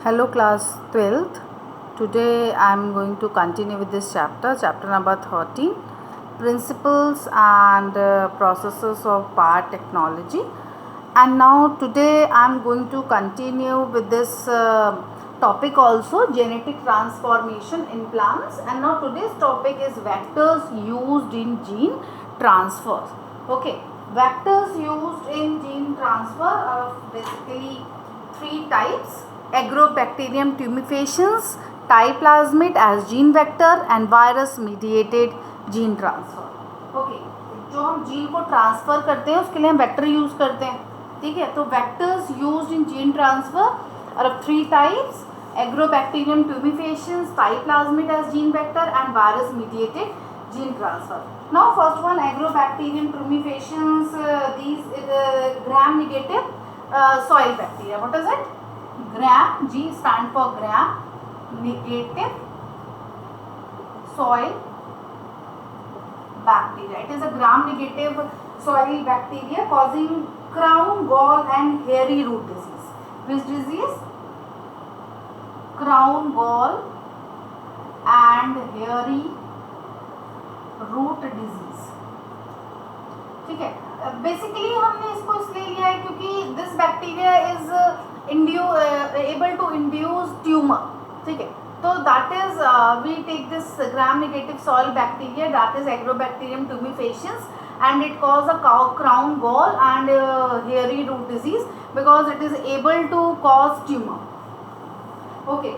Hello class 12th. Today I am going to continue with this chapter number 13, principles and processes of biotechnology. And now today I am going to continue with this topic also, genetic transformation in plants. And now today's topic is vectors used in gene transfer. Okay, vectors used in gene transfer are basically three types: agrobacterium tumefaciens, typlasmid as gene vector and virus mediated gene transfer. Okay, जो हम gene को transfer करते हैं उसके लिए हम vector use करते हैं. ठीक है, तो vectors used in gene transfer R of three types: agrobacterium tumefaciens, typlasmid as gene vector and virus mediated gene transfer. Now first one, agrobacterium tumefaciens, these gram negative soil bacteria. What is it? Gram, G stand for gram negative soil bacteria. It is a gram negative soil bacteria causing crown gall and hairy root disease. Which disease? Crown gall and hairy root disease. ठीक है, basically हमने इसको इसलिए लिया है क्योंकि this bacteria is able to induce tumor. ठीक है, तो that is we take this gram negative soil bacteria, that is agrobacterium tumefaciens, and it cause a crown gall and hairy root disease because it is able to cause tumor. Okay,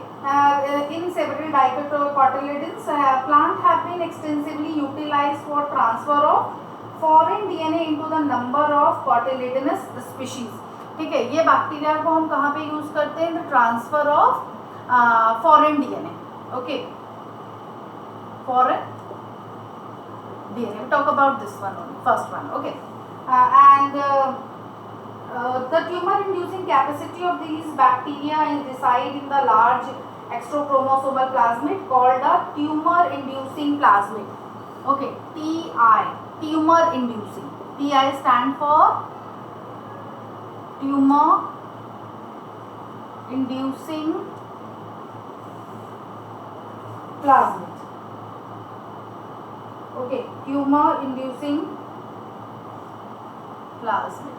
in several dicotyledons, plant have been extensively utilized for transfer of foreign DNA into the number of cotyledonous species. ठीक है, ये bacteria को हम कहाँ पे use करते हैं? The transfer of foreign DNA. Okay, foreign DNA. Talk about this one only, first one. Okay, and the tumor inducing capacity of these bacteria is reside in the large extrachromosomal plasmid called a tumor inducing plasmid. Okay, TI, tumor inducing. TI stand for tumor inducing plasmid. Okay, tumor inducing plasmid.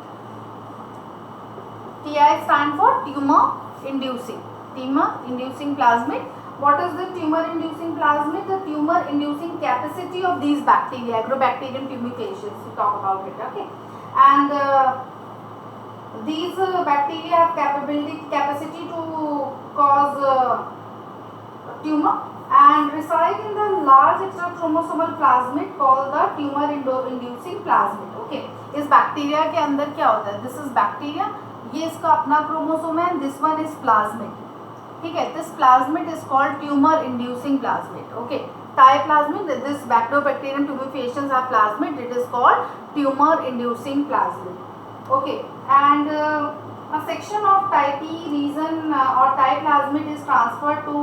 TI stand for tumor inducing plasmid. What is the tumor inducing plasmid? The tumor inducing capacity of these bacteria, agrobacterium tumefaciens, we talk about it. Okay, and these bacteria have capacity to cause tumor and reside in the large extrachromosomal plasmid called the tumor inducing plasmid. Okay, इस bacteria के अंदर क्या होता है? This is bacteria, ये इसका अपना chromosome है, दिस वन इज प्लाज्मिड. ठीक है, this plasmid is called tumour inducing plasmid. Okay, typlasmid, this Bacterobacterium tumefaciens are plasmid, it is called tumor inducing plasmid. Okay, and a section of type E region or typlasmid is transferred to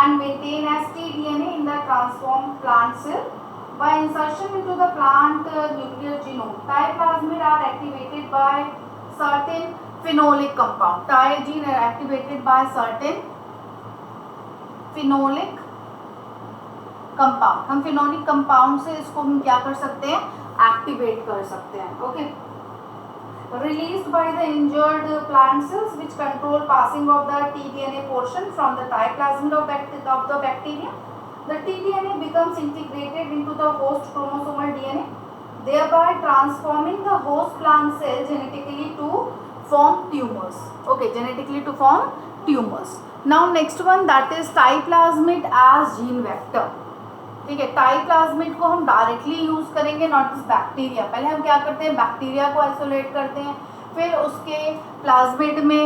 and maintained as tDNA in the transformed plant cell by insertion into the plant nuclear genome. Typlasmid are activated by certain phenolic compound. Ty gene are activated by certain phenolic compound. हम phenolic compound से इसको हम क्या कर सकते हैं? Activate कर सकते हैं. Okay, released by the injured plant cells which control passing of the tDNA portion from the typlasmid of the bacteria. The tDNA becomes integrated into the host chromosomal DNA, thereby transforming the host plant cell genetically to form tumors. Okay, genetically to form tumors. Now next one, that is typlasmid as gene vector. ठीक है, टाइप्लाज्मिड को हम directly use करेंगे, not this bacteria. पहले हम क्या करते हैं? बैक्टीरिया को आइसोलेट करते हैं, फिर उसके प्लाज्मिड में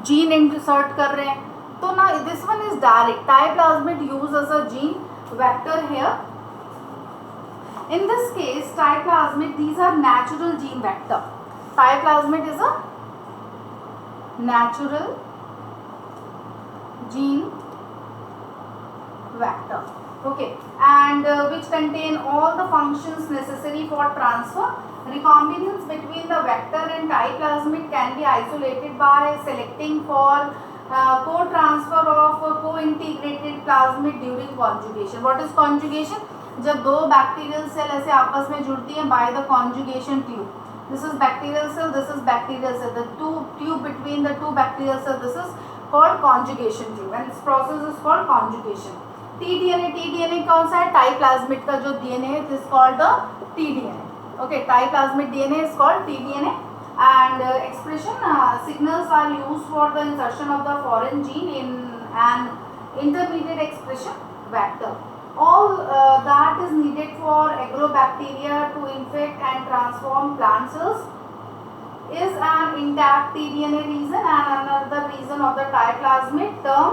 जीन इंसर्ट कर रहे हैं. तो ना this one is direct. Ti plasmid use as a gene vector here. In this case, typlasmid, these are natural gene vector. Typlasmid is a natural gene vector. Okay, and which contain all the functions necessary for transfer. Recombinants between the vector and typlasmid can be isolated by selecting for Co-transfer of co-integrated plasmid during conjugation. What is conjugation? जब दो bacterial cell ऐसे आपस में जुड़ती हैं by the conjugation tube. This is bacterial cell, this is bacterial cell. The two tube between the two bacterial cells, this is called conjugation tube, and this process is called conjugation. tDNA कौन सा है? Tie plasmid का जो DNA है, this is called the tDNA. Okay, triplasmid DNA is called tDNA, and expression signals are used for the insertion of the foreign gene in an intermediate expression vector. All that is needed for agrobacteria to infect and transform plant cells is an intact tDNA region, and another region of the triplasmid term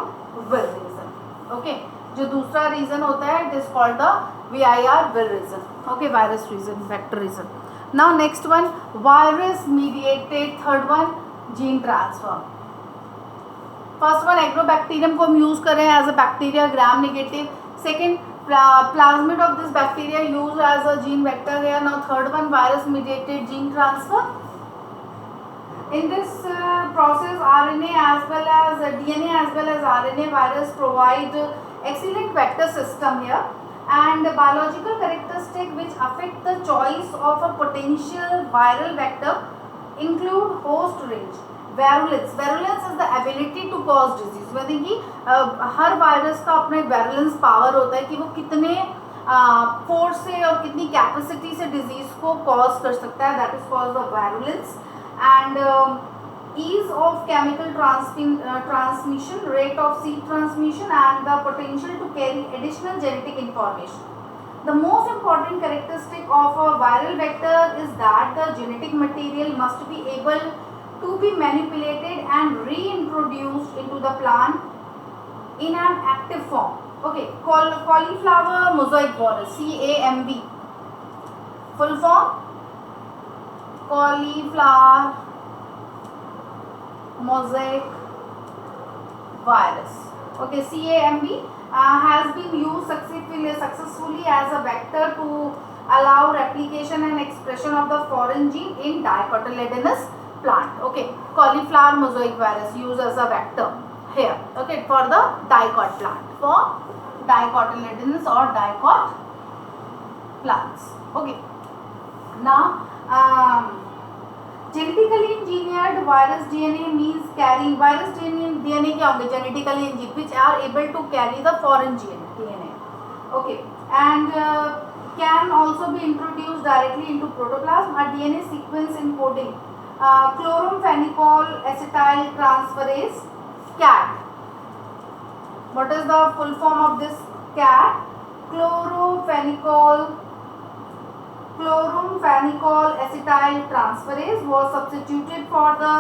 Will region. Okay, जो दूसरा reason होता है it is called the VIR Will region. Okay, virus region, vector region. Now next one, virus mediated. Third one, gene transfer. First one, agrobacterium को हम use कर रहे हैं as a bacteria gram negative. Second, plasmid of this bacteria used as a gene vector here. Now third one, virus mediated gene transfer. In this process, RNA as well as DNA as well as RNA virus provide excellent vector system here, and biological characteristics which affect the choice of a potential viral vector include host range, virulence. Virulence is the ability to cause disease. यानी कि हर virus का अपना virulence power होता है कि वो कितने force से और कितनी कैपेसिटी से डिजीज को कॉज कर सकता है. That is called the virulence. And ease of chemical transmission, rate of seed transmission, and the potential to carry additional genetic information. The most important characteristic of a viral vector is that the genetic material must be able to be manipulated and reintroduced into the plant in an active form. Okay, cauliflower mosaic virus, CAMV, full form cauliflower mosaic virus. Okay, CAMV has been used successfully as a vector to allow replication and expression of the foreign gene in dicotyledonous plant. Okay, cauliflower mosaic virus used as a vector here. Okay, for the dicot plant, for dicotyledonous or dicot plants. Okay, now genetically engineered virus DNA means carrying virus DNA क्या होंगे? genetically engineered which are able to carry the foreign DNA. Okay, and can also be introduced directly into protoplasm. A DNA sequence encoding chloramphenicol acetyl transferase CAT. What is the full form of this CAT? Chloramphenicol acetyl transferase was substituted for the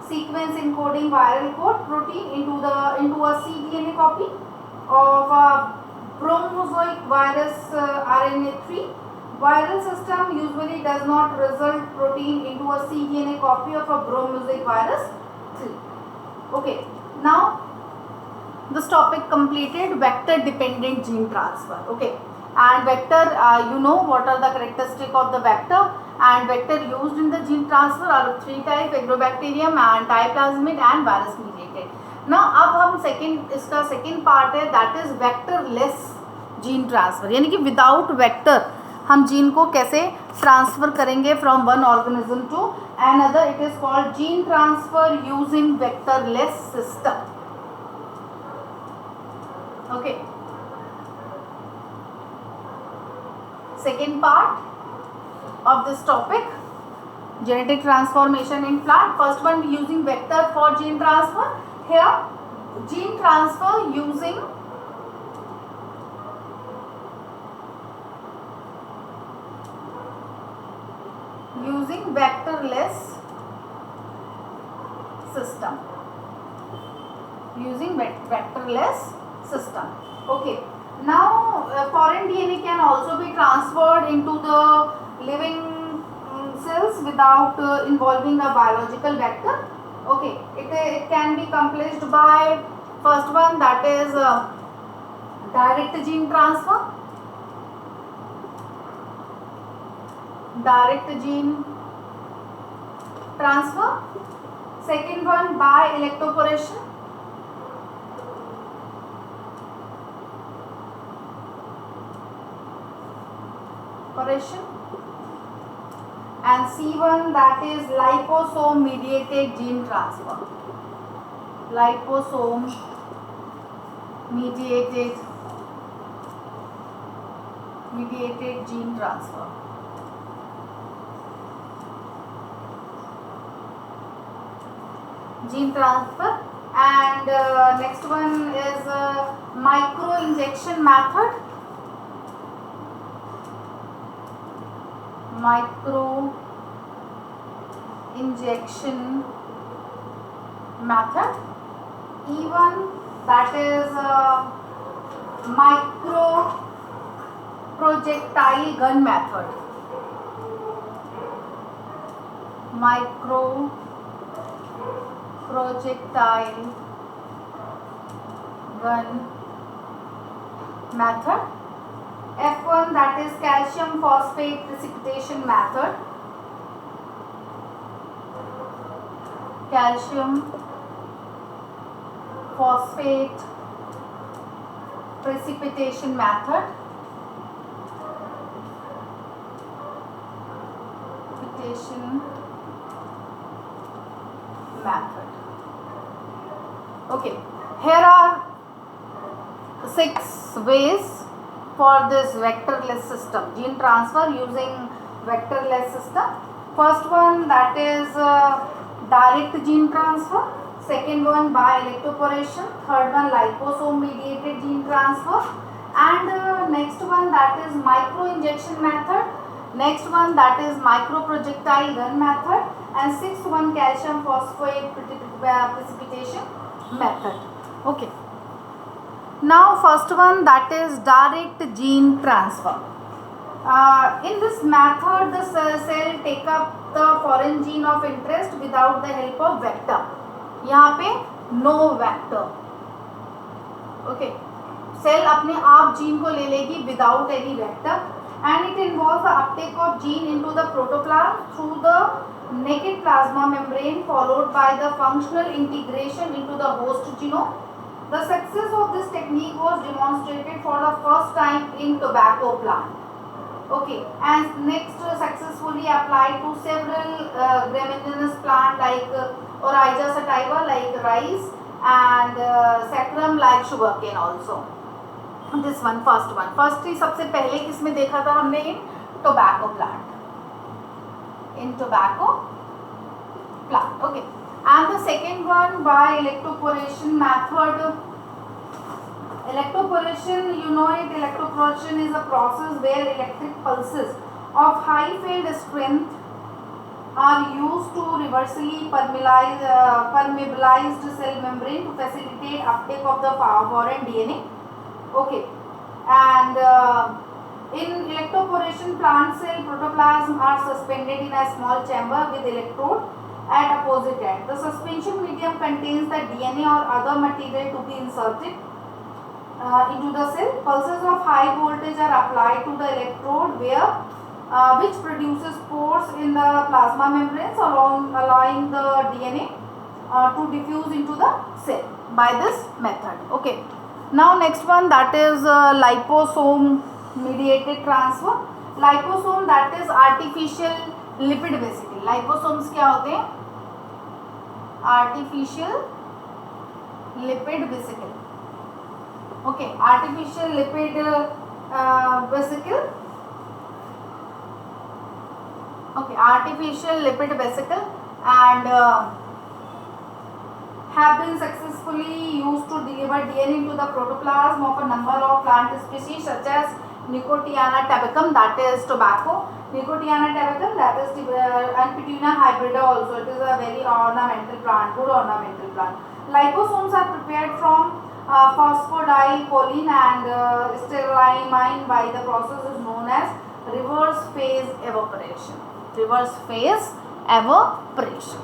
sequence encoding viral code protein into a cDNA copy of a bromozoic virus RNA3. Viral system usually does not result protein into a cDNA copy of a bromozoic virus 3. Okay, now this topic completed, vector dependent gene transfer. Okay, and vector, you know what are the characteristics of the vector, and vector used in the gene transfer are 3 type: agrobacterium and triplasmid and virus mediated. Now अब हम इसका second part है, that is vectorless gene transfer. यानी कि without vector हम gene को कैसे transfer करेंगे from one organism to another. It is called gene transfer using vectorless system. Okay, second part of this topic, genetic transformation in plant. First one, using vector for gene transfer. Here gene transfer using vectorless system, Okay, now foreign DNA can also be transferred into the living cells without involving a biological vector. Okay, it can be accomplished by first one, that is direct gene transfer. Second one, by electroporation. evaporation, and C1 that is liposome mediated gene transfer. Liposome mediated gene transfer. And next one is micro injection method. Micro injection method. E1 that is micro projectile gun method. Micro projectile gun method. F1 that is calcium phosphate precipitation method. Calcium phosphate precipitation method. Okay, here are 6 ways for this vectorless system, gene transfer using vectorless system. First one that is direct gene transfer, second one by electroporation, third one liposome mediated gene transfer, and next one that is micro injection method, next one that is micro projectile gun method, and sixth one calcium phosphate precipitation method. Okay. Now first one that is direct gene transfer. In this method the cell take up the foreign gene of interest without the help of vector. यहाँ पे no vector. Okay. Cell अपने आप gene को ले लेगी without any vector, and it involves the uptake of gene into the protoplasm through the naked plasma membrane followed by the functional integration into the host genome. The success of this technique was demonstrated for the first time in tobacco plant. Okay, and next successfully applied to several gramineous plant like Oryza sativa like rice, and saccharum like sugarcane also. This one first ही सबसे पहले किसमें देखा था हमने? in tobacco plant. Okay, and the second one by electroporation method. Electroporation, you know it, electroporation is a process where electric pulses of high field strength are used to reversibly permeabilize cell membrane to facilitate uptake of the foreign DNA. Okay, and in electroporation, plant cell protoplasm are suspended in a small chamber with electrode at opposite end. The suspension medium contains the DNA or other material to be inserted into the cell. Pulses of high voltage are applied to the electrode which produces pores in the plasma membranes allowing the DNA to diffuse into the cell by this method. Okay. Now next one that is liposome mediated transfer. Liposome that is artificial lipid vesicle. Liposomes क्या होते हैं? Artificial lipid vesicle. Okay, artificial lipid vesicle. Okay, artificial lipid vesicle, and have been successfully used to deliver DNA into the protoplasm of a number of plant species such as Nicotiana tabacum, that is tobacco, Nicotiana tabacum, that is and Petunia hybrida also. It is a very ornamental plant, good ornamental plant. Liposomes are prepared from phosphodiecholine and styramine by the process is known as reverse phase evaporation. Reverse phase evaporation.